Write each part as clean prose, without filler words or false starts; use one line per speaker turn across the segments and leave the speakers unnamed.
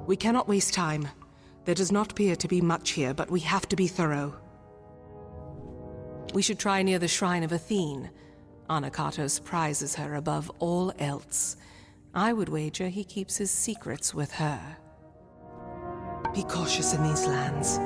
We cannot waste time. There does not appear to be much here, but we have to be thorough. We should try near the shrine of Athene. Anakatos prizes her above all else. I would wager he keeps his secrets with her. Be cautious in these lands.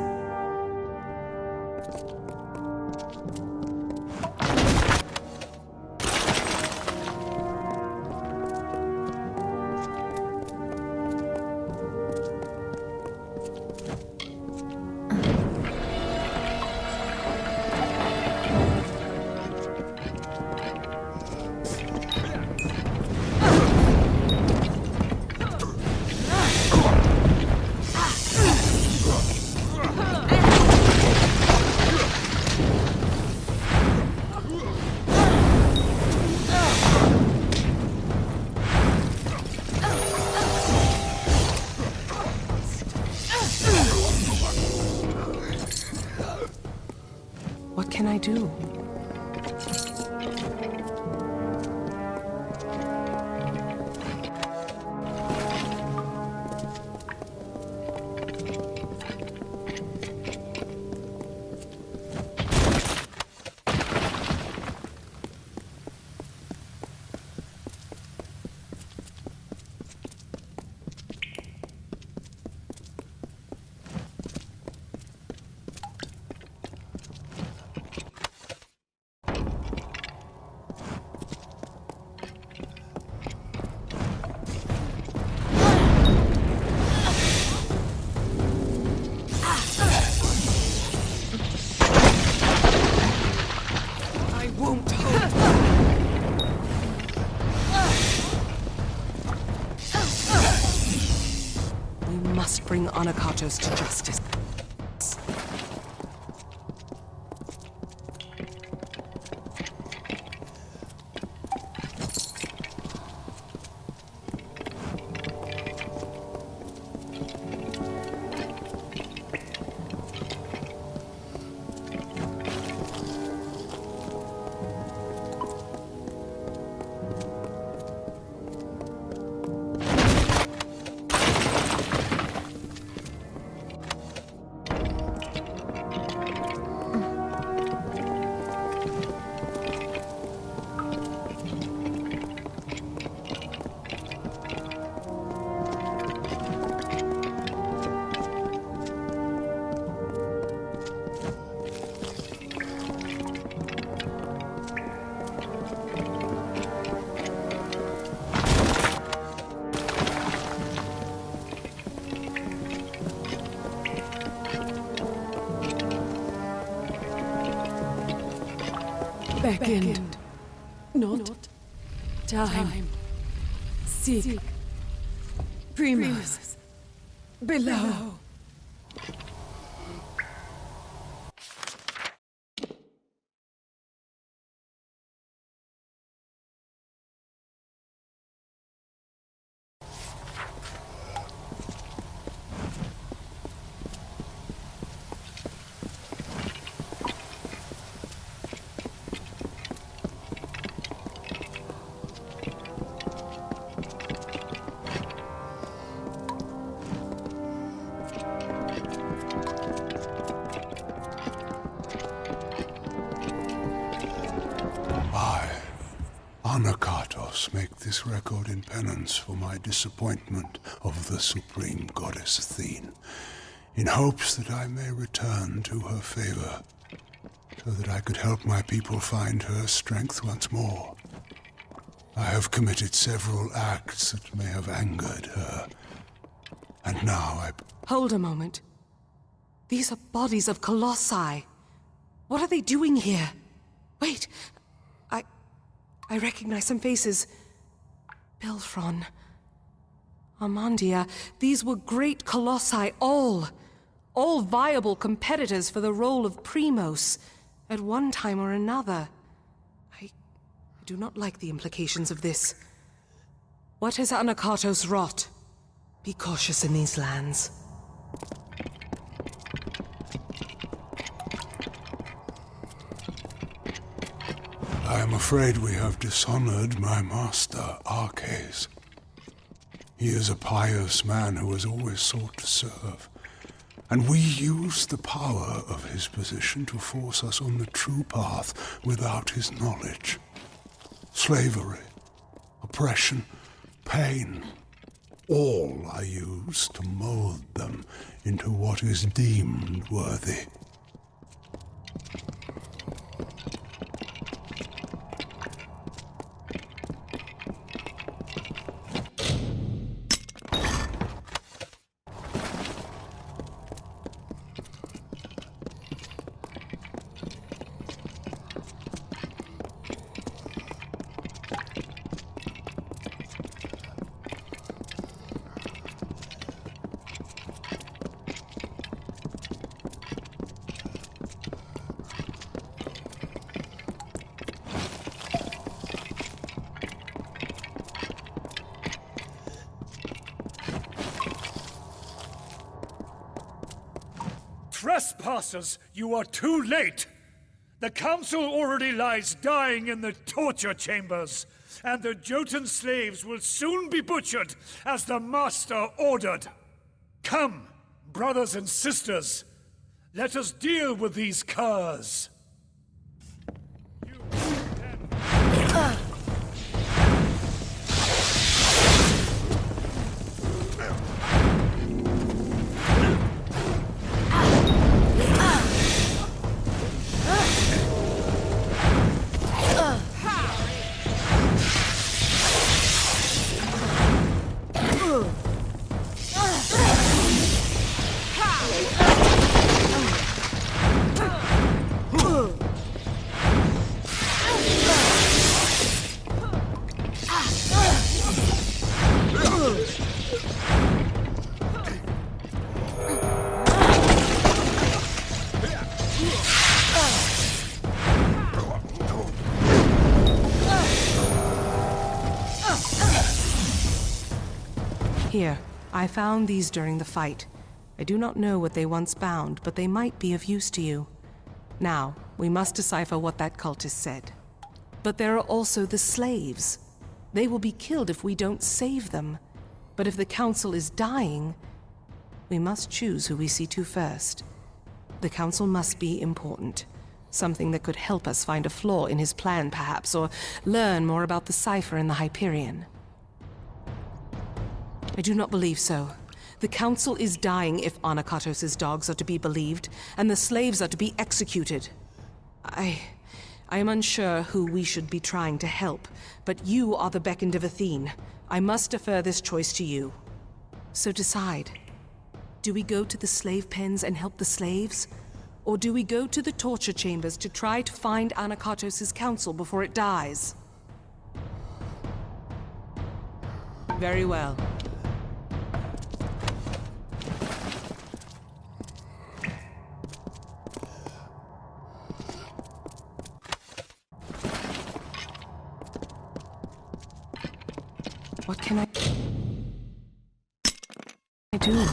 What can I do? Bring Anakatos to justice. Beckoned, not time. Seek Primus below.
Anakatos, make this record in penance for my disappointment of the supreme goddess Athene, in hopes that I may return to her favor, so that I could help my people find her strength once more. I have committed several acts that may have angered her, and now I...
Hold a moment. These are bodies of colossi. What are they doing here? Wait, I recognize some faces. Belfron, Armandia, these were great colossi, all viable competitors for the role of Primos, at one time or another. I do not like the implications of this. What has Anakatos wrought? Be cautious in these lands.
I am afraid we have dishonored my master, Arcades. He is a pious man who has always sought to serve, and we use the power of his position to force us on the true path without his knowledge. Slavery, oppression, pain, all are used to mold them into what is deemed worthy.
Trespassers, you are too late! The council already lies dying in the torture chambers, and the Jotun slaves will soon be butchered as the master ordered. Come, brothers and sisters, let us deal with these curs.
Here, I found these during the fight. I do not know what they once bound, but they might be of use to you. Now, we must decipher what that cultist said. But there are also the slaves. They will be killed if we don't save them. But if the council is dying, we must choose who we see to first. The council must be important. Something that could help us find a flaw in his plan, perhaps, or learn more about the cipher in the Hyperion. I do not believe so. The council is dying if Anakatos's dogs are to be believed, and the slaves are to be executed. I am unsure who we should be trying to help, but you are the beckoned of Athene. I must defer this choice to you. So decide. Do we go to the slave pens and help the slaves? Or do we go to the torture chambers to try to find Anakatos's council before it dies? Very well. What can I do?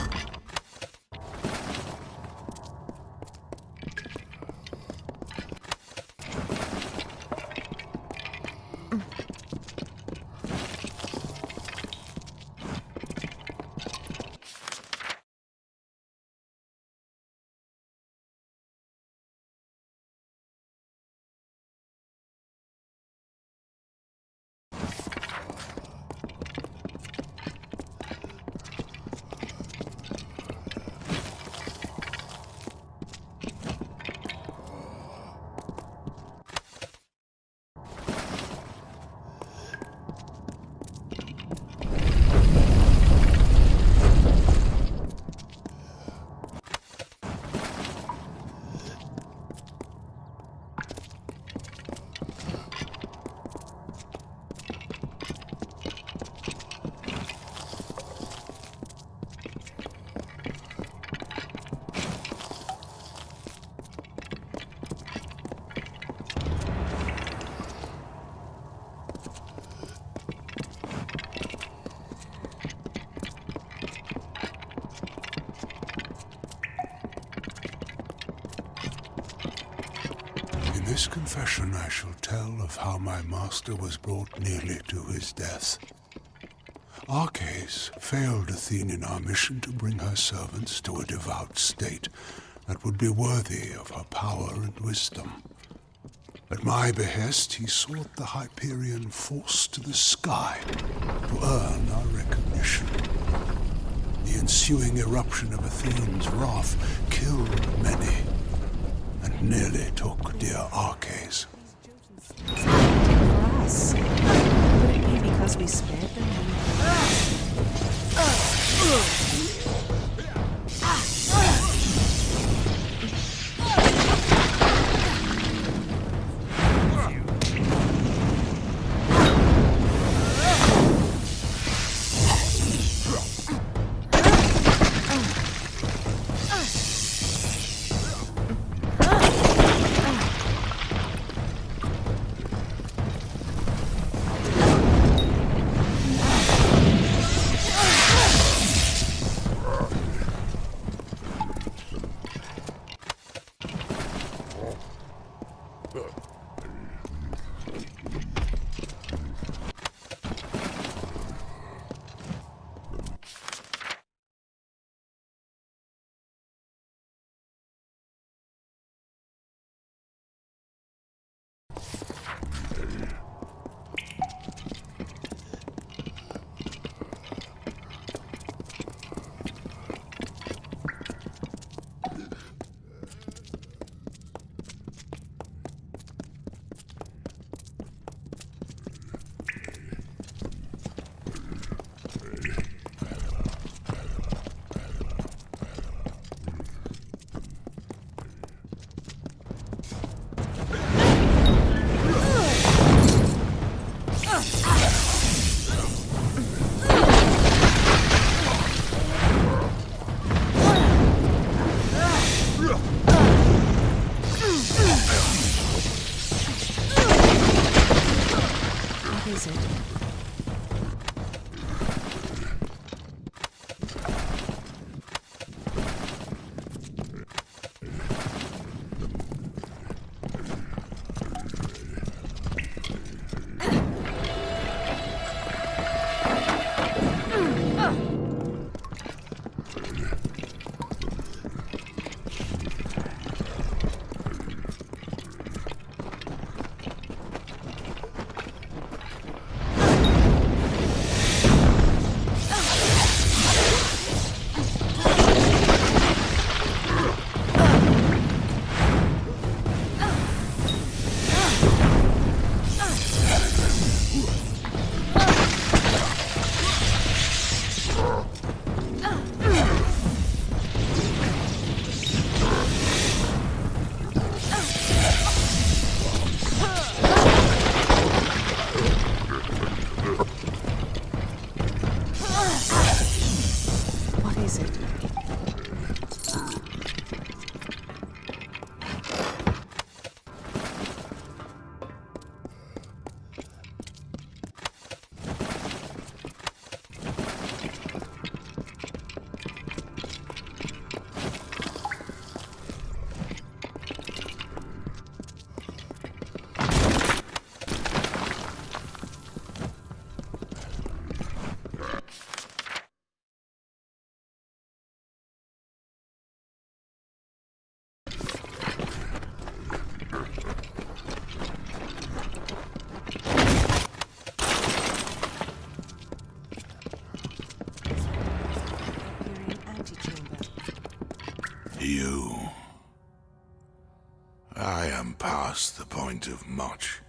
this confession I shall tell of how my master was brought nearly to his death. Arcais failed Athene in our mission to bring her servants to a devout state that would be worthy of her power and wisdom. At my behest, he sought the Hyperion force to the sky to earn our recognition. The ensuing eruption of Athene's wrath killed many, and nearly took dear Arcais.
For us. Could it be because we spared them?
You. I am past the point of much,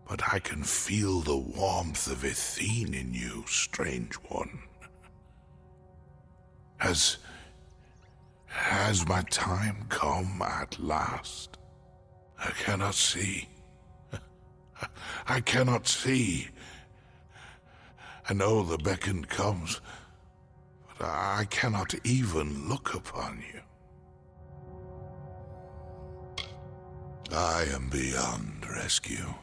but I can feel the warmth of Athene in you, strange one. Has my time come at last? I cannot see. I cannot see. I know the beckon comes, but I cannot even look upon you. I am beyond rescue.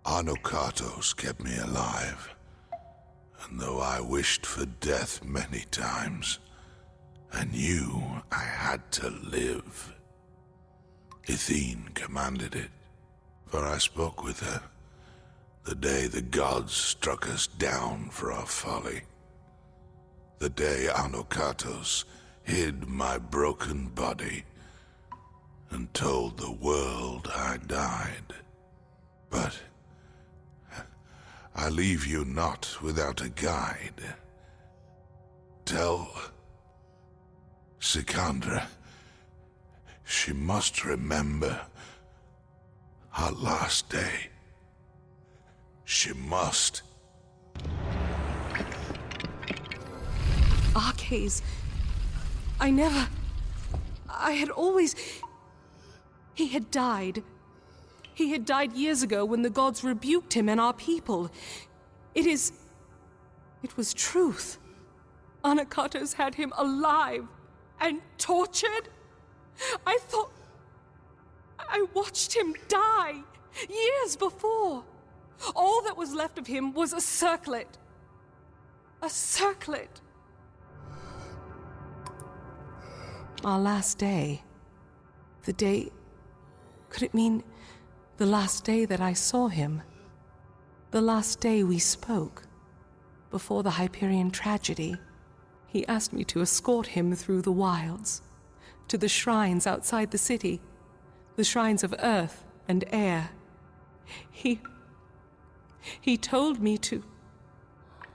Anokatos kept me alive, and though I wished for death many times, I knew I had to live. Athene commanded it, for I spoke with her the day the gods struck us down for our folly. The day Anokatos hid my broken body and told the world I died. But I leave you not without a guide. Tell Sikandra she must remember our last day. She must.
Arcades. I had always... He had died. He had died years ago when the gods rebuked him and our people. It was truth. Anokatos had him alive and tortured. I watched him die years before. All that was left of him was a circlet. A circlet. Our last day. The day... Could it mean the last day that I saw him? The last day we spoke. Before the Hyperion tragedy. He asked me to escort him through the wilds. To the shrines outside the city. The shrines of earth and air. He told me to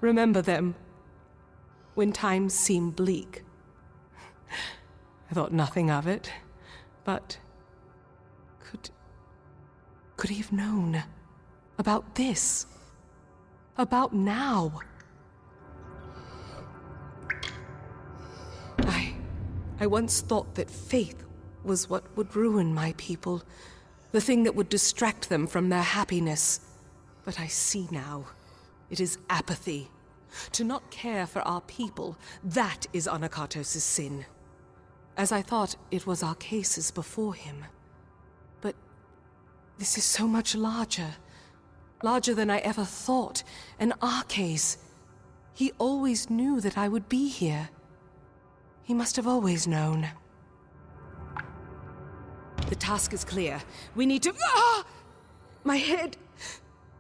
remember them when times seem bleak. I thought nothing of it, but could he have known about this? About now? I once thought that faith was what would ruin my people, the thing that would distract them from their happiness. But I see now, it is apathy. To not care for our people, that is Anokatos' sin. As I thought it was our cases before him. But this is so much larger. Larger than I ever thought. An Arcase. He always knew that I would be here. He must have always known. The task is clear. We need to... Ah! My head!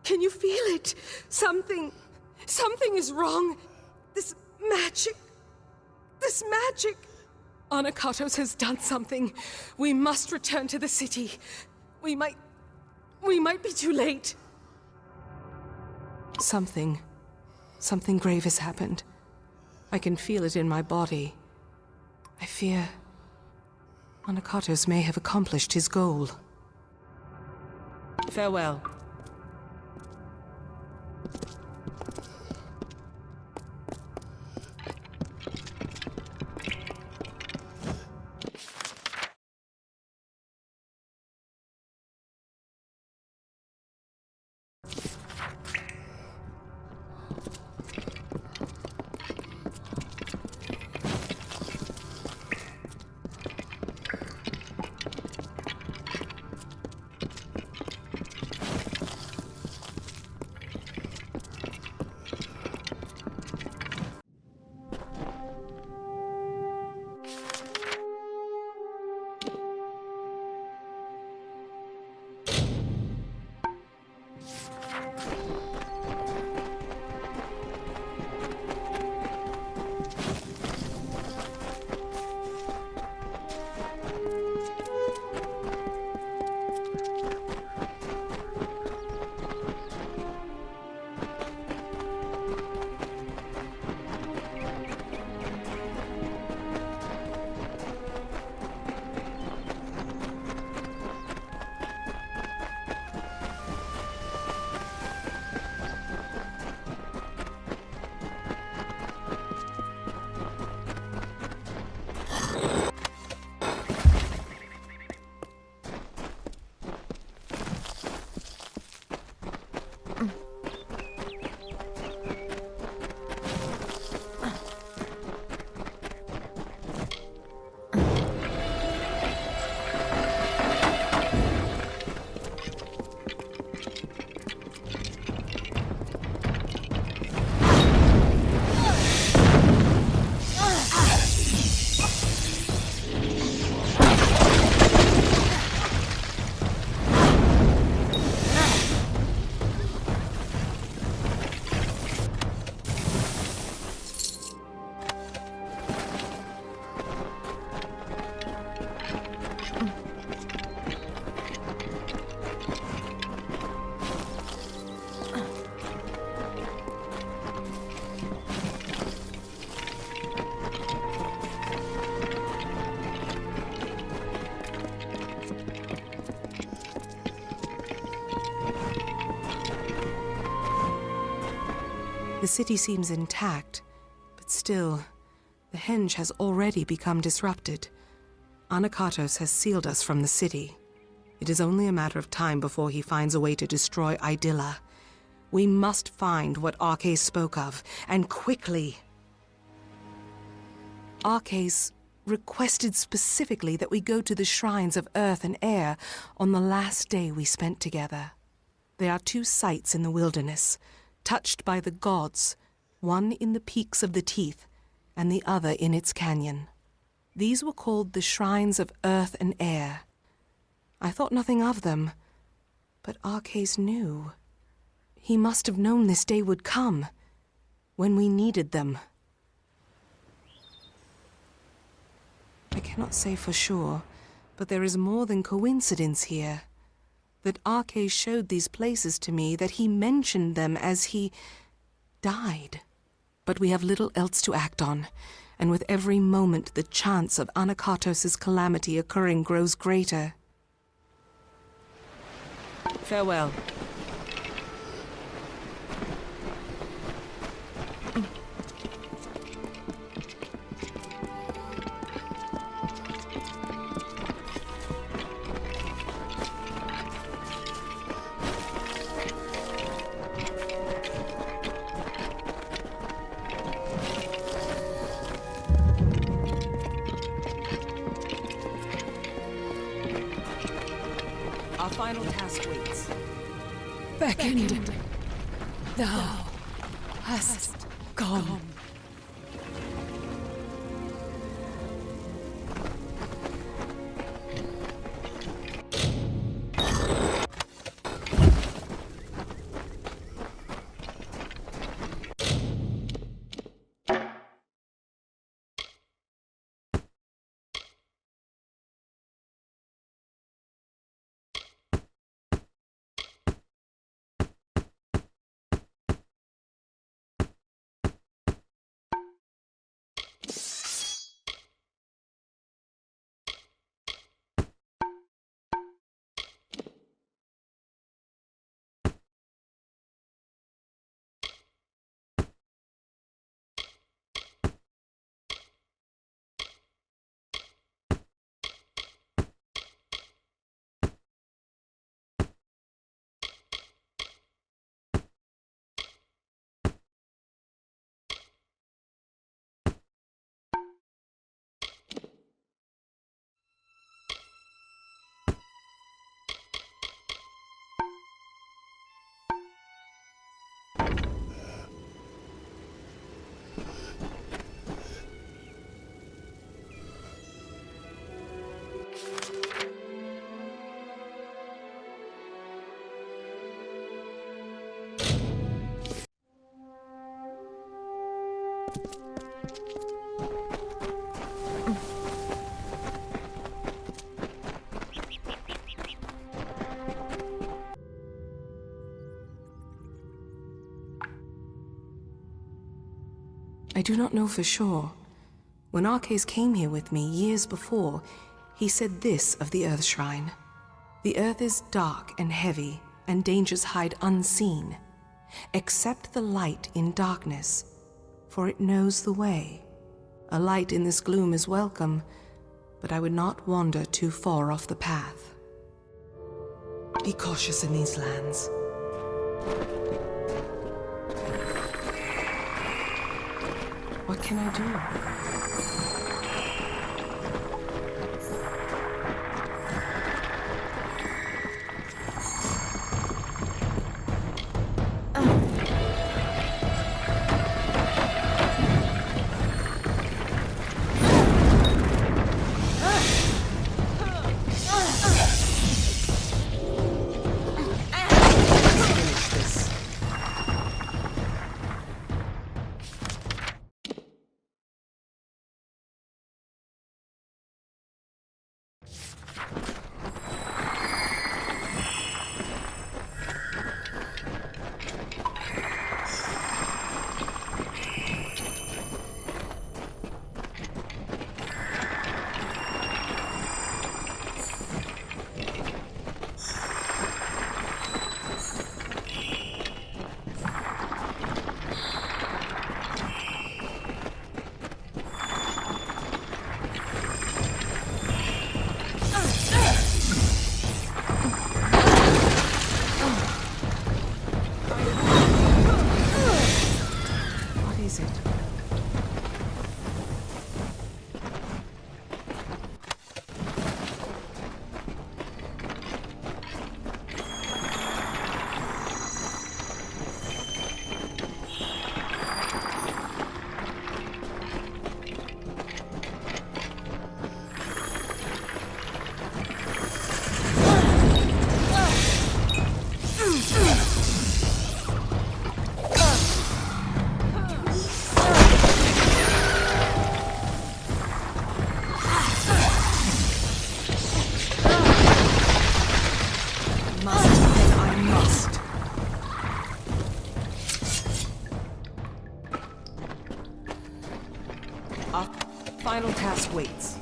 Can you feel it? Something is wrong. This magic... Anokatos has done something. We must return to the city. We might be too late. Something grave has happened. I can feel it in my body. I fear Anokatos may have accomplished his goal. Farewell. The city seems intact, but still, the henge has already become disrupted. Anakatos has sealed us from the city. It is only a matter of time before he finds a way to destroy Idylla. We must find what Arcais spoke of, and quickly. Arcais requested specifically that we go to the shrines of earth and air on the last day we spent together. They are two sites in the wilderness, touched by the gods, one in the peaks of the Teeth, and the other in its canyon. These were called the shrines of earth and air. I thought nothing of them, but Arcais knew. He must have known this day would come, when we needed them. I cannot say for sure, but there is more than coincidence here. That Arcais showed these places to me, that he mentioned them as he died. But we have little else to act on, and with every moment the chance of Anakatos' calamity occurring grows greater. Farewell. Our final task waits.
Beckoned. Thou hast gone.
I do not know for sure. When Arcais came here with me years before, he said this of the Earth Shrine. The earth is dark and heavy, and dangers hide unseen. Accept the light in darkness, for it knows the way. A light in this gloom is welcome, but I would not wander too far off the path. Be cautious in these lands. What can I do? Our final task waits.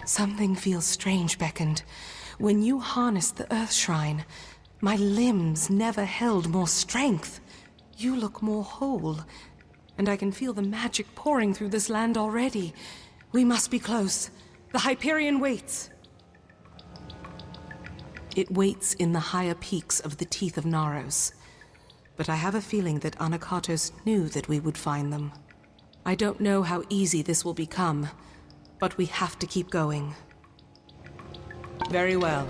Something feels strange beckoned. When you harnessed the Earth Shrine, my limbs never held more strength. You look more whole, and I can feel the magic pouring through this land already. We must be close. The Hyperion waits. It waits in the higher peaks of the Teeth of Naros. But I have a feeling that Anakatos knew that we would find them. I don't know how easy this will become, but we have to keep going. Very well.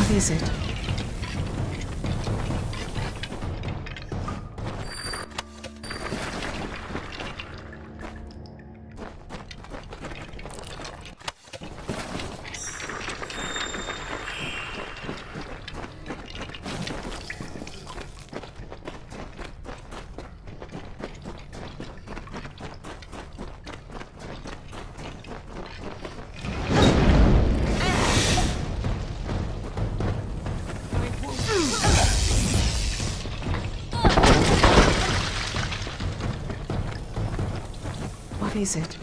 Is it? What is it?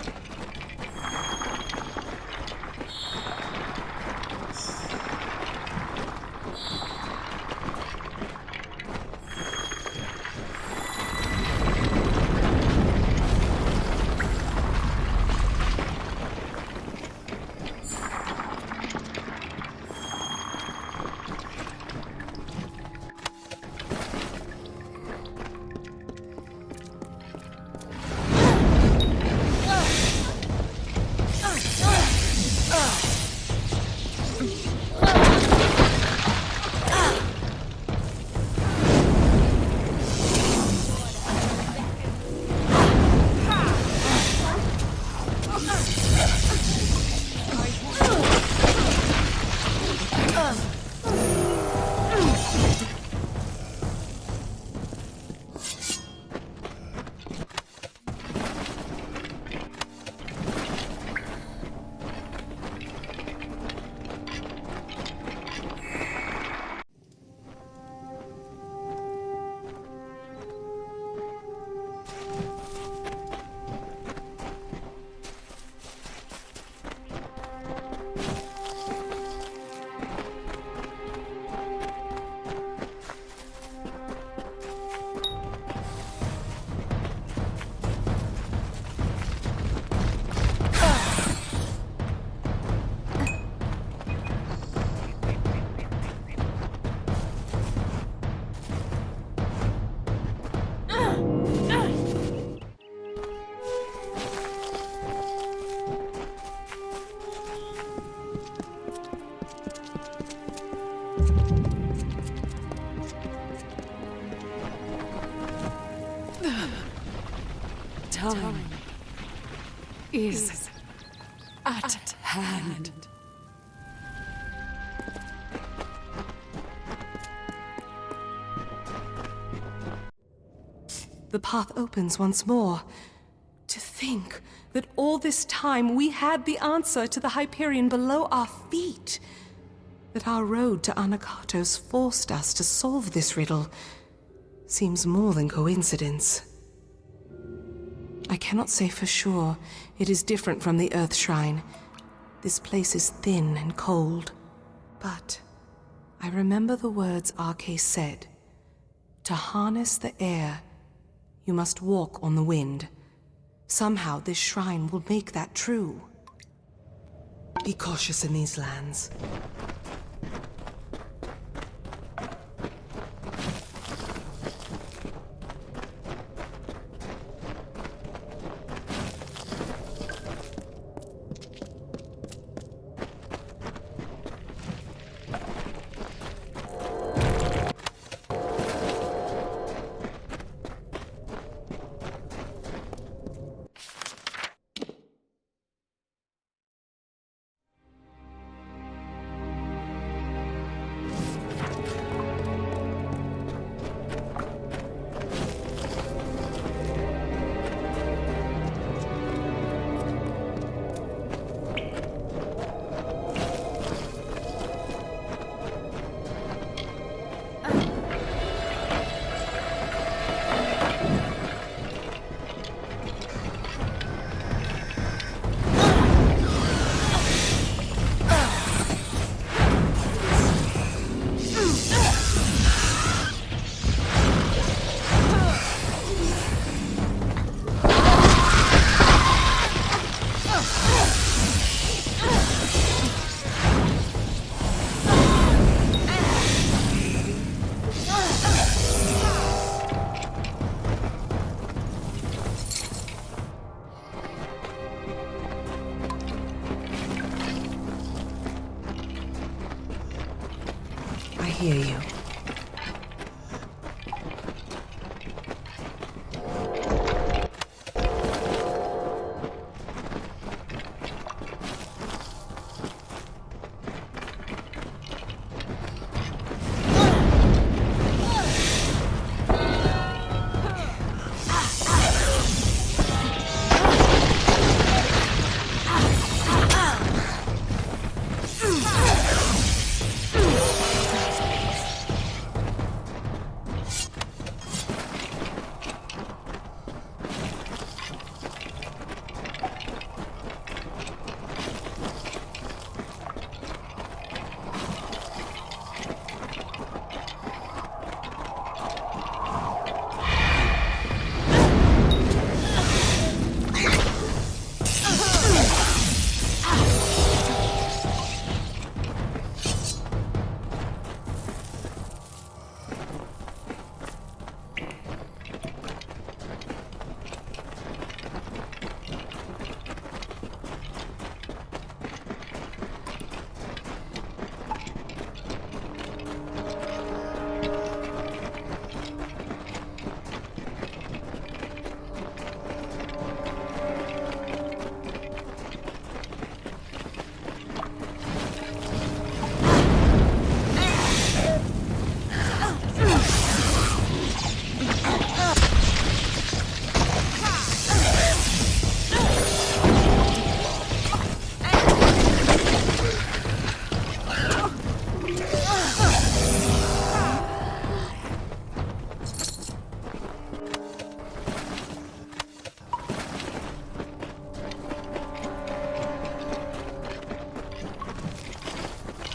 time is at hand.
The path opens once more. To think that all this time we had the answer to the Hyperion below our feet. That our road to Anakatos forced us to solve this riddle seems more than coincidence. I cannot say for sure it is different from the Earth Shrine. This place is thin and cold. But I remember the words Arke said. To harness the air, you must walk on the wind. Somehow this shrine will make that true. Be cautious in these lands. I hear you.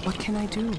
What can I do?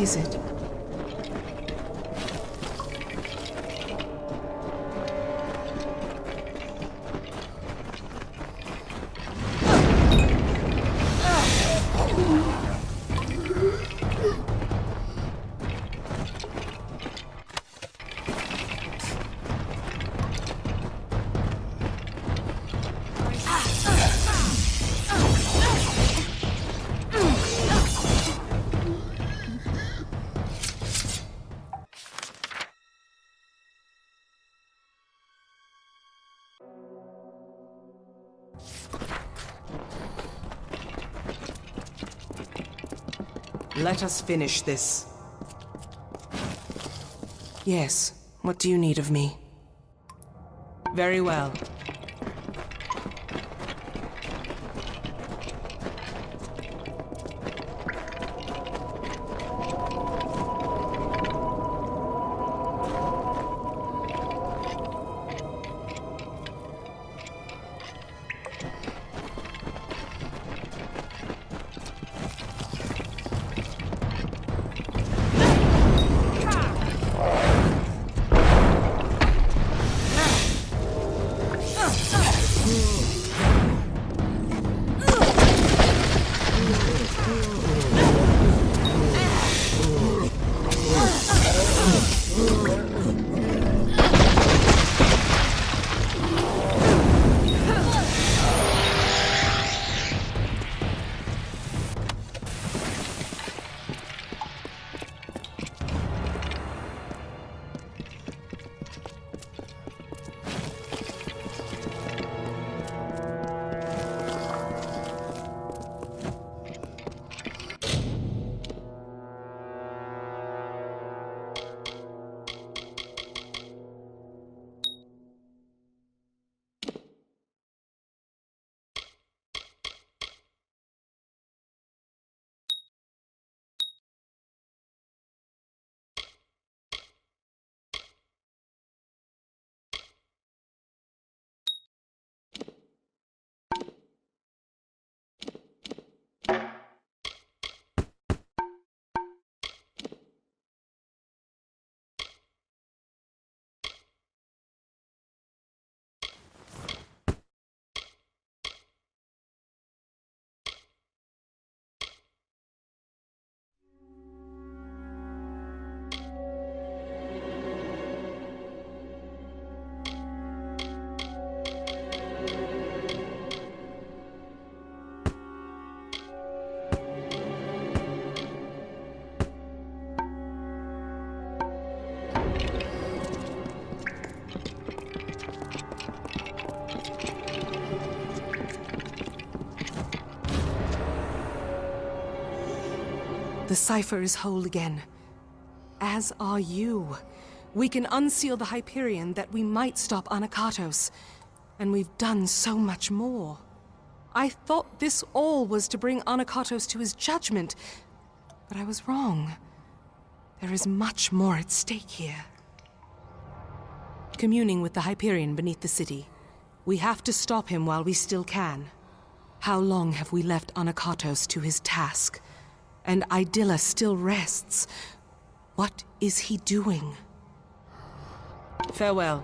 is it? Let us finish this. Yes, what do you need of me? Very well. The cipher is whole again. As are you. We can unseal the Hyperion that we might stop Anakatos. And we've done so much more. I thought this all was to bring Anakatos to his judgment. But I was wrong. There is much more at stake here. Communing with the Hyperion beneath the city. We have to stop him while we still can. How long have we left Anakatos to his task? And Idylla still rests. What is he doing? Farewell.